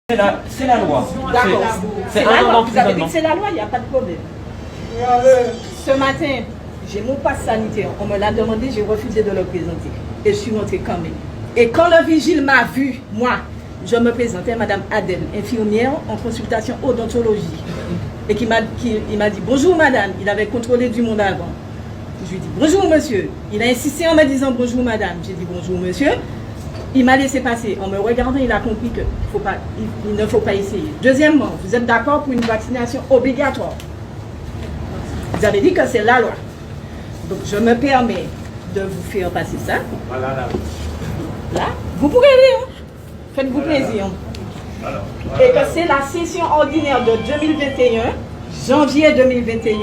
C'est la loi. D'accord. C'est la un loi. an Vous avez dit d'emprisonnement. que c'est la loi, il n'y a pas de problème. Ce matin, j'ai mon passe sanitaire. On me l'a demandé, j'ai refusé de le présenter. Et je suis rentrée quand même. Et quand le vigile m'a vu, moi, je me présentais, Madame Adèle, infirmière en consultation odontologie. Et il m'a dit bonjour madame. Il avait contrôlé du monde avant. Je lui ai dit bonjour monsieur. Il a insisté en me disant bonjour madame. J'ai dit bonjour monsieur. Il m'a laissé passer. En me regardant, il a compris qu'il ne faut pas essayer. Deuxièmement, vous êtes d'accord pour une vaccination obligatoire. Vous avez dit que c'est la loi. Donc je me permets de vous faire passer ça. Voilà, Là, vous pourrez lire. Faites-vous plaisir. Et que c'est la session ordinaire de 2021, janvier 2021,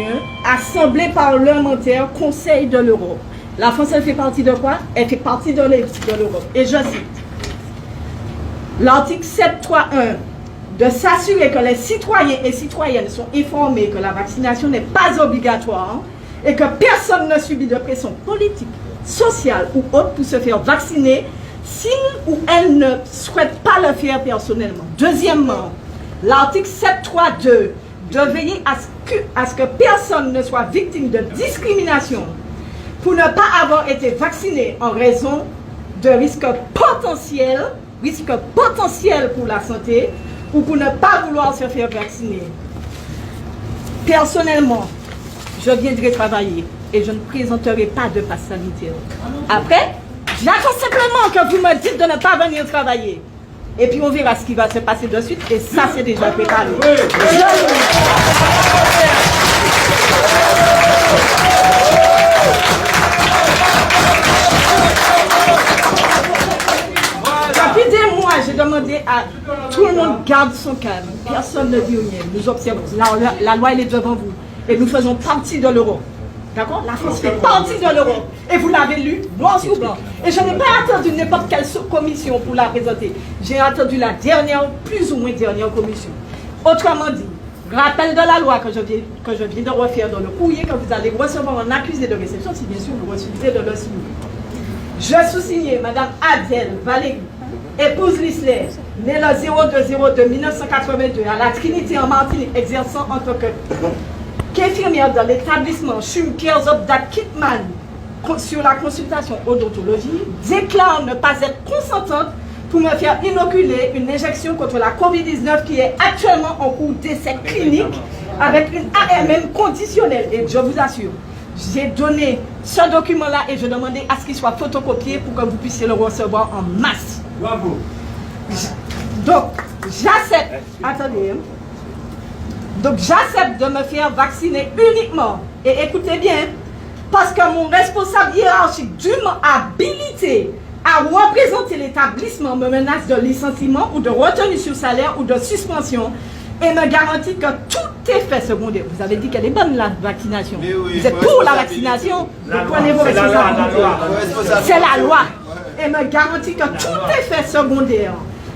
Assemblée parlementaire, Conseil de l'Europe. La France, elle fait partie de quoi? Elle fait partie de l'Europe. Et je cite l'article 7.3.1 de s'assurer que les citoyens et citoyennes sont informés que la vaccination n'est pas obligatoire et que personne ne subit de pression politique, sociale ou autre pour se faire vacciner s'il ou elle ne souhaite pas le faire personnellement. Deuxièmement, l'article 7.3.2 de veiller à ce que personne ne soit victime de discrimination pour ne pas avoir été vacciné en raison de risques potentiels pour la santé ou pour ne pas vouloir se faire vacciner. Personnellement, je viendrai travailler et je ne présenterai pas de passe sanitaire. Après, j'attends simplement que vous me dites de ne pas venir travailler. Et puis on verra ce qui va se passer de suite. Et ça, c'est déjà préparé. Depuis des mois, j'ai demandé à tout le monde garde son calme. Personne ne dit rien. Nous observons. La loi, elle est devant vous. Et nous faisons partie de l'Europe. D'accord? La France fait partie de l'Europe. Et vous l'avez lu, noir sur blanc. Et je n'ai pas attendu n'importe quelle commission pour la présenter. J'ai attendu la dernière, plus ou moins dernière commission. Autrement dit, rappel de la loi que je viens de refaire dans le courrier que vous allez recevoir en accusé de réception, si bien sûr vous refusez de le signer. Je sous-signe Madame Adèle Valérie, épouse Lisler, née le 02/02/1982 à la Trinité en Martinique, exerçant en tant qu'infirmière dans l'établissement Schum Kerzobdat Kitman sur la consultation odontologie, déclare ne pas être consentante pour me faire inoculer une injection contre la COVID-19 qui est actuellement en cours d'essai clinique avec une AMM conditionnelle. Et je vous assure, j'ai donné ce document-là et je demandais à ce qu'il soit photocopié pour que vous puissiez le recevoir en masse. Bravo. Donc, j'accepte. Attendez. Donc, j'accepte de me faire vacciner uniquement. Et écoutez bien, parce que mon responsable hiérarchique dûment habilité à représenter l'établissement me menace de licenciement ou de retenue sur salaire ou de suspension et me garantit que tout effet secondaire. Vous avez dit qu'elle est bonne la vaccination. Oui, vous êtes pour la vaccination, vous prenez vos responsabilités. C'est la loi. Et me garantit que tout effet secondaire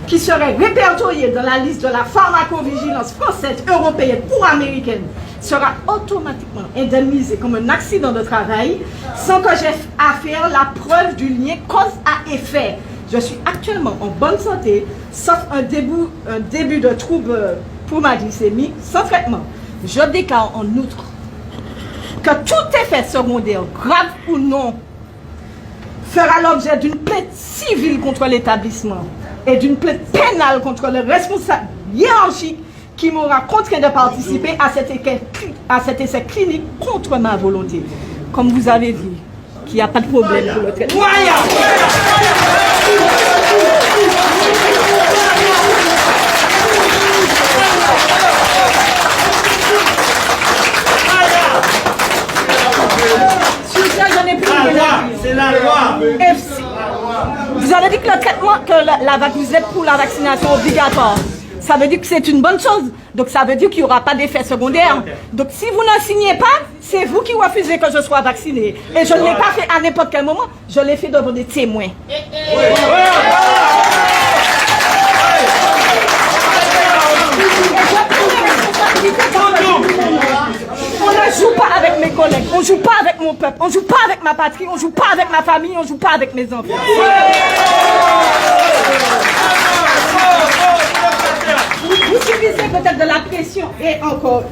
qui serait répertorié dans la liste de la pharmacovigilance française, européenne ou américaine sera automatiquement indemnisé comme un accident de travail sans que j'aie à faire la preuve du lien cause à effet. Je suis actuellement en bonne santé, sauf un début de trouble pour ma glycémie, sans traitement. Je déclare en outre que tout effet secondaire, grave ou non, fera l'objet d'une plainte civile contre l'établissement et d'une plainte pénale contre le responsable hiérarchique qui m'aura contraint de participer à cet essai clinique contre ma volonté. Comme vous avez dit, qu'il n'y a pas de problème pour le traitement. C'est la loi. Vous avez dit que le traitement, que vous êtes pour la vaccination obligatoire. Ça veut dire que c'est une bonne chose. Donc ça veut dire qu'il n'y aura pas d'effet secondaire. Donc si vous ne signez pas, c'est vous qui refusez que je sois vacciné. Et je ne l'ai pas fait à n'importe quel moment. Je l'ai fait devant des témoins. On ne joue pas avec mes collègues, on ne joue pas avec mon peuple, on ne joue pas avec ma patrie, on ne joue pas avec ma famille, on ne joue pas avec mes enfants. peut-être de la pression. Et encore,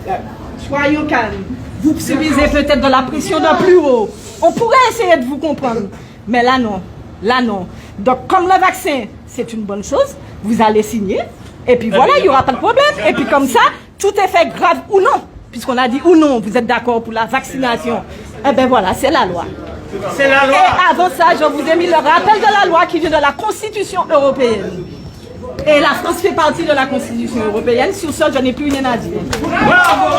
soyons calmes. Vous subissez peut-être de la pression de plus haut. On pourrait essayer de vous comprendre. Mais là, non. Là, non. Donc, comme le vaccin, c'est une bonne chose, vous allez signer. Et puis voilà, il n'y aura pas de problème. Et puis comme ça, tout est fait grave ou non. Puisqu'on a dit ou non, vous êtes d'accord pour la vaccination. Eh bien voilà, c'est la loi. C'est la loi. Et avant ça, je vous ai mis le rappel de la loi qui vient de la Constitution européenne. Et la France fait partie de la Constitution européenne. Sur ça, je n'ai plus rien à dire. Bravo,